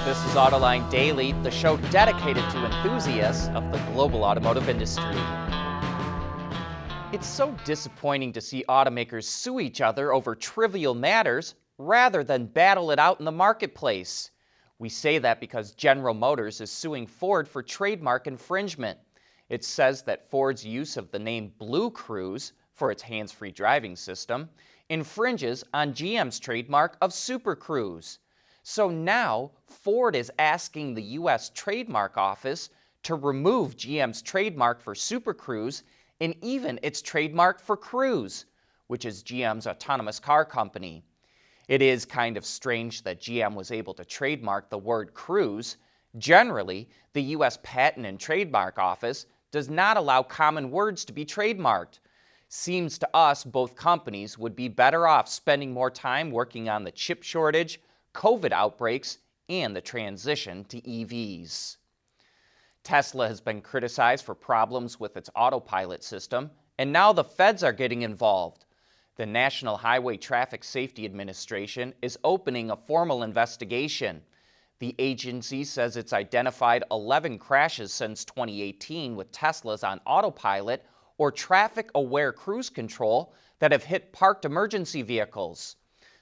This is Autoline Daily, the show dedicated to enthusiasts of the global automotive industry. It's so disappointing to see automakers sue each other over trivial matters rather than battle it out in the marketplace. We say that because General Motors is suing Ford for trademark infringement. It says that Ford's use of the name Blue Cruise for its hands-free driving system infringes on GM's trademark of Super Cruise. So now, Ford is asking the U.S. Trademark Office to remove GM's trademark for Super Cruise and even its trademark for Cruise, which is GM's autonomous car company. It is kind of strange that GM was able to trademark the word Cruise. Generally, the U.S. Patent and Trademark Office does not allow common words to be trademarked. Seems to us both companies would be better off spending more time working on the chip shortage, COVID outbreaks, and the transition to EVs. Tesla has been criticized for problems with its Autopilot system, and now the feds are getting involved. The National Highway Traffic Safety Administration is opening a formal investigation. The agency says it's identified 11 crashes since 2018 with Teslas on Autopilot or traffic-aware cruise control that have hit parked emergency vehicles.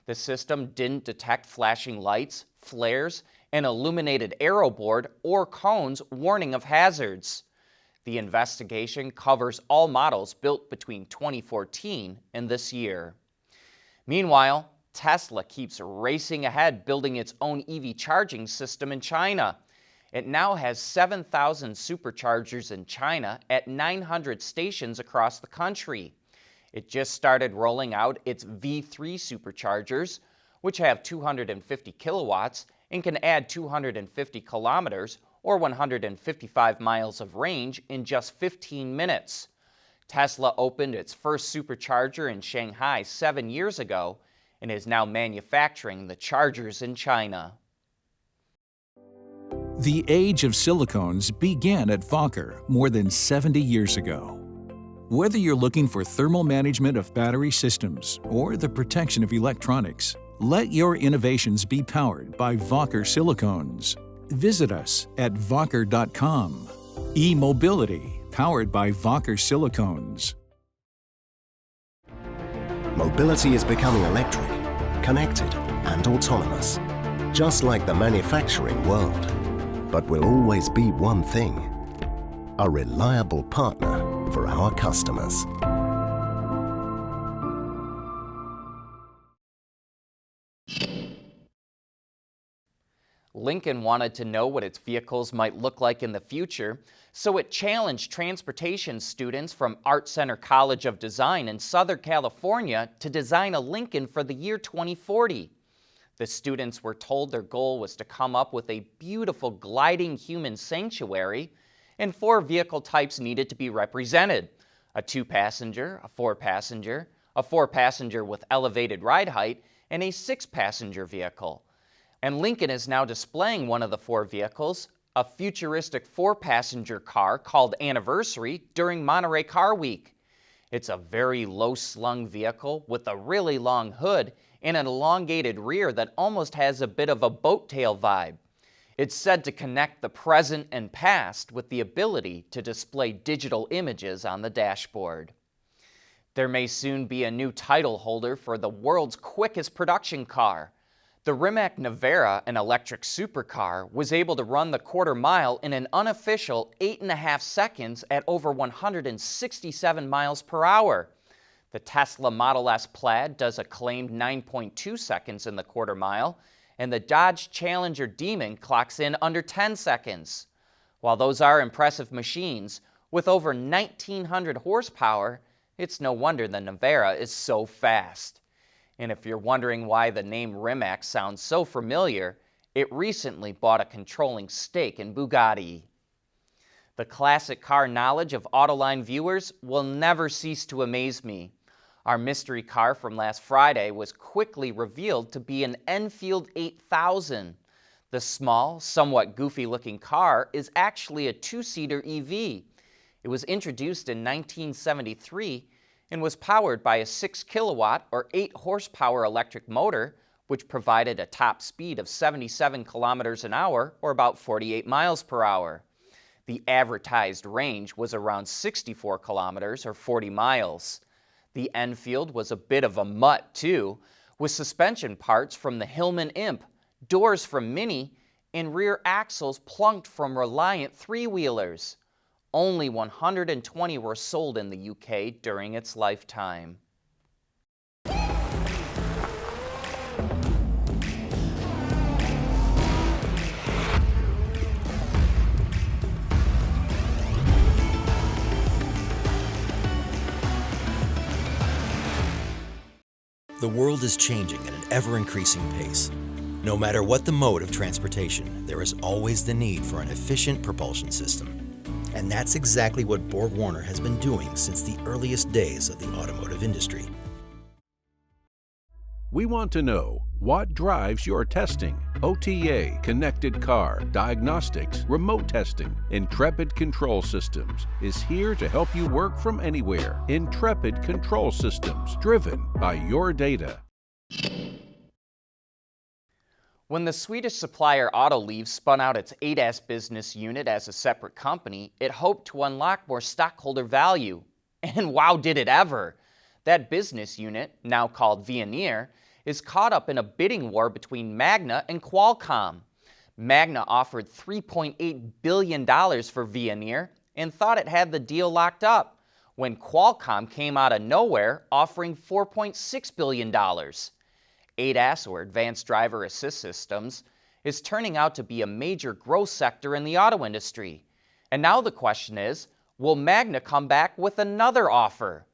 The system didn't detect flashing lights, flares, an illuminated arrow board, or cones warning of hazards. The investigation covers all models built between 2014 and this year. Meanwhile, Tesla keeps racing ahead building its own EV charging system in China. It now has 7,000 superchargers in China at 900 stations across the country. It just started rolling out its V3 superchargers, which have 250 kilowatts and can add 250 kilometers or 155 miles of range in just 15 minutes. Tesla opened its first supercharger in Shanghai 7 years ago and is now manufacturing the chargers in China. The age of silicones began at Wacker more than 70 years ago. Whether you're looking for thermal management of battery systems or the protection of electronics, let your innovations be powered by Wacker silicones. Visit us at wacker.com. E-mobility, powered by Wacker silicones. Mobility is becoming electric, connected, and autonomous, just like the manufacturing world. But will always be one thing: a reliable partner for our customers. Lincoln wanted to know what its vehicles might look like in the future, so it challenged transportation students from Art Center College of Design in Southern California to design a Lincoln for the year 2040. The students were told their goal was to come up with a beautiful gliding human sanctuary, and 4 vehicle types needed to be represented: a 2-passenger, a 4-passenger, a 4-passenger with elevated ride height, and a 6-passenger vehicle. And Lincoln is now displaying one of the 4 vehicles, a futuristic 4-passenger car called Anniversary, during Monterey Car Week. It's a very low-slung vehicle with a really long hood and an elongated rear that almost has a bit of a boat tail vibe. It's said to connect the present and past with the ability to display digital images on the dashboard. There may soon be a new title holder for the world's quickest production car. The Rimac Nevera, an electric supercar, was able to run the quarter mile in an unofficial 8.5 seconds at over 167 miles per hour. The Tesla Model S Plaid does a claimed 9.2 seconds in the quarter mile, and the Dodge Challenger Demon clocks in under 10 seconds. While those are impressive machines, with over 1,900 horsepower, it's no wonder the Nevera is so fast. And if you're wondering why the name Rimac sounds so familiar, it recently bought a controlling stake in Bugatti. The classic car knowledge of Autoline viewers will never cease to amaze me. Our mystery car from last Friday was quickly revealed to be an Enfield 8000. The small, somewhat goofy-looking car is actually a 2-seater EV. It was introduced in 1973 and was powered by a 6-kilowatt or 8-horsepower electric motor which provided a top speed of 77 kilometers an hour, or about 48 miles per hour. The advertised range was around 64 kilometers, or 40 miles. The Enfield was a bit of a mutt, too, with suspension parts from the Hillman Imp, doors from Mini, and rear axles plunked from Reliant three-wheelers. Only 120 were sold in the UK during its lifetime. The world is changing at an ever-increasing pace. No matter what the mode of transportation, there is always the need for an efficient propulsion system. And that's exactly what BorgWarner has been doing since the earliest days of the automotive industry. We want to know what drives your testing. OTA, connected car, diagnostics, remote testing. Intrepid Control Systems is here to help you work from anywhere. Intrepid Control Systems, driven by your data. When the Swedish supplier Autoliv spun out its ADAS business unit as a separate company, it hoped to unlock more stockholder value. And wow, did it ever! That business unit, now called Veoneer, is caught up in a bidding war between Magna and Qualcomm. Magna offered $3.8 billion for Veoneer and thought it had the deal locked up, when Qualcomm came out of nowhere offering $4.6 billion. ADAS, or Advanced Driver Assist Systems, is turning out to be a major growth sector in the auto industry. And now the question is, will Magna come back with another offer?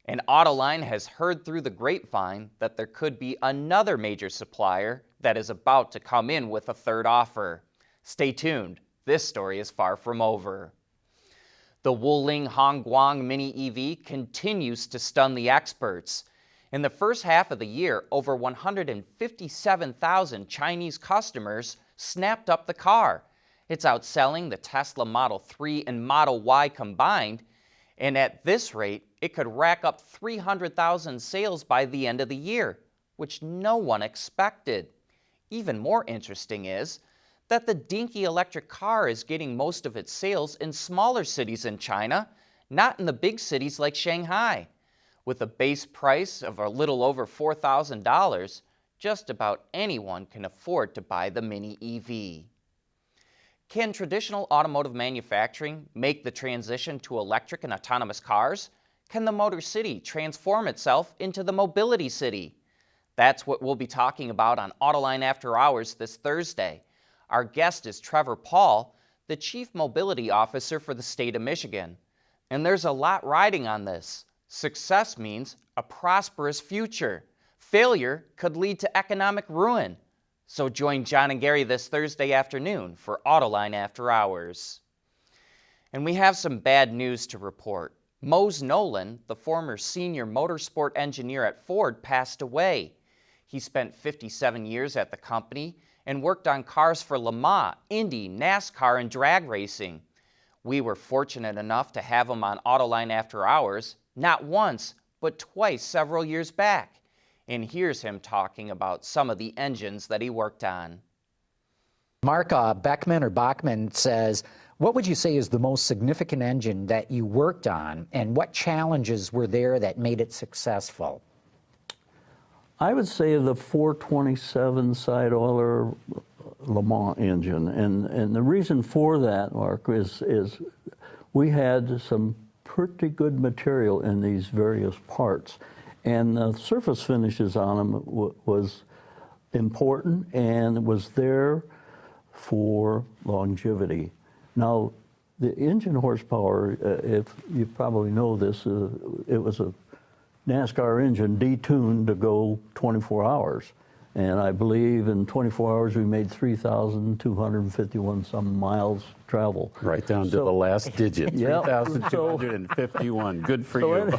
And Autoline has heard through the grapevine that there could be another major supplier that is about to come in with a third offer. Stay tuned, this story is far from over. The Wuling Guang Mini EV continues to stun the experts. In the first half of the year, over 157,000 Chinese customers snapped up the car. It's outselling the Tesla Model 3 and Model Y combined, and at this rate, it could rack up 300,000 sales by the end of the year, which no one expected. Even more interesting is that the dinky electric car is getting most of its sales in smaller cities in China, not in the big cities like Shanghai. With a base price of a little over $4,000, just about anyone can afford to buy the Mini EV. Can traditional automotive manufacturing make the transition to electric and autonomous cars? Can the Motor City transform itself into the Mobility City? That's what we'll be talking about on Autoline After Hours this Thursday. Our guest is Trevor Paul, the Chief Mobility Officer for the state of Michigan. And there's a lot riding on this. Success means a prosperous future. Failure could lead to economic ruin. So join John and Gary this Thursday afternoon for Autoline After Hours. And we have some bad news to report. Mose Nowland, the former senior motorsport engineer at Ford, passed away. He spent 57 years at the company and worked on cars for Le Mans, Indy, NASCAR, and drag racing. We were fortunate enough to have him on Autoline After Hours, not once, but twice several years back. And here's him talking about some of the engines that he worked on. Mark Bachman says, what would you say is the most significant engine that you worked on, and what challenges were there that made it successful? I would say the 427 side-oiler Le Mans engine, and the reason for that, Mark, is we had some pretty good material in these various parts, and the surface finishes on them was important and was there for longevity. Now, the engine horsepower, if you probably know this, it was a NASCAR engine detuned to go 24 hours. And I believe in 24 hours we made 3,251 some miles travel. Right down to the last digit, Yeah. 3,251. Good for you.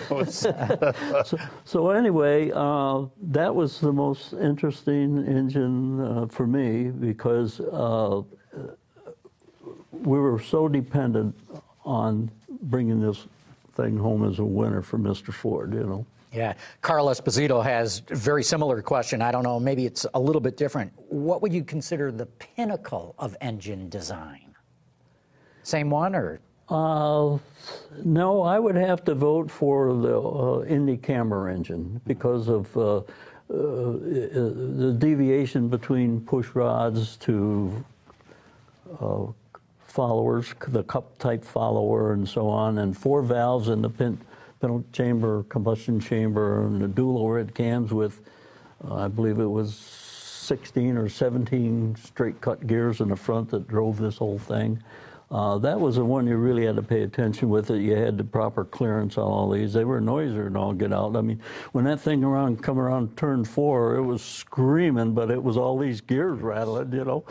So anyway, that was the most interesting engine for me, because we were so dependent on bringing this thing home as a winner for Mr. Ford, you know. Yeah, Carl Esposito has a very similar question. I don't know, maybe it's a little bit different. What would you consider the pinnacle of engine design? Same one, or? No, I would have to vote for the Indy camera engine because of the deviation between push rods to followers, the cup-type follower and so on, and 4 valves in the pintle chamber, combustion chamber, and the dual overhead cams with, I believe it was 16 or 17 straight-cut gears in the front that drove this whole thing. That was the one you really had to pay attention with. It. You had the proper clearance on all these. They were noisier and all get out. I mean, when that thing come around turn 4, it was screaming, but it was all these gears rattling, you know.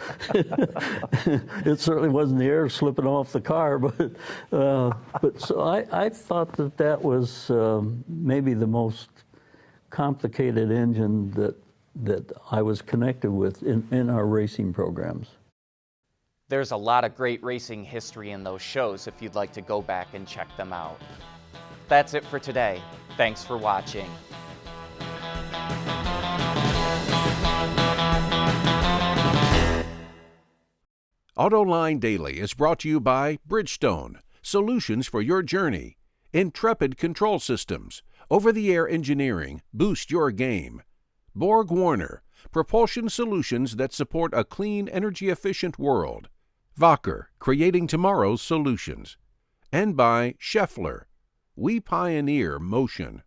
It certainly wasn't the air slipping off the car, but so I thought that was maybe the most complicated engine that I was connected with in our racing programs. There's a lot of great racing history in those shows if you'd like to go back and check them out. That's it for today. Thanks for watching. Autoline Daily is brought to you by Bridgestone, solutions for your journey. Intrepid Control Systems, over-the-air engineering, boost your game. Borg Warner, propulsion solutions that support a clean, energy-efficient world. Wacker, creating tomorrow's solutions. And by Scheffler, we pioneer motion.